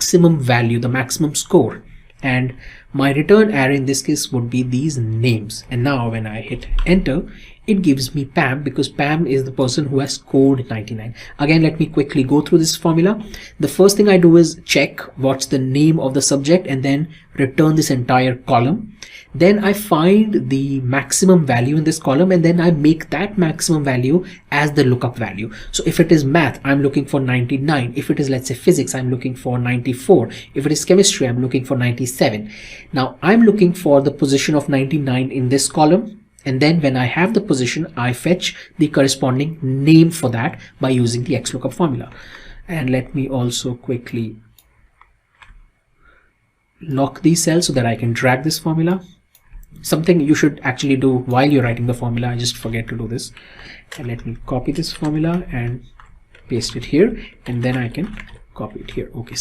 maximum value, the maximum score, and my return array in this case would be these names. And now when I hit enter, it gives me Pam, because Pam is the person who has scored 99. Again, let me quickly go through this formula. The first thing I do is check what's the name of the subject and then return this entire column. Then I find the maximum value in this column, and then I make that maximum value as the lookup value. So if it is math, I'm looking for 99. If it is, let's say, physics, I'm looking for 94. If it is chemistry, I'm looking for 97. Now I'm looking for the position of 99 in this column. And then when I have the position, I fetch the corresponding name for that by using the XLOOKUP formula. And let me also quickly lock these cells so that I can drag this formula. Something you should actually do while you're writing the formula. I just forget to do this. And let me copy this formula and paste it here. And then I can copy it here. Okay,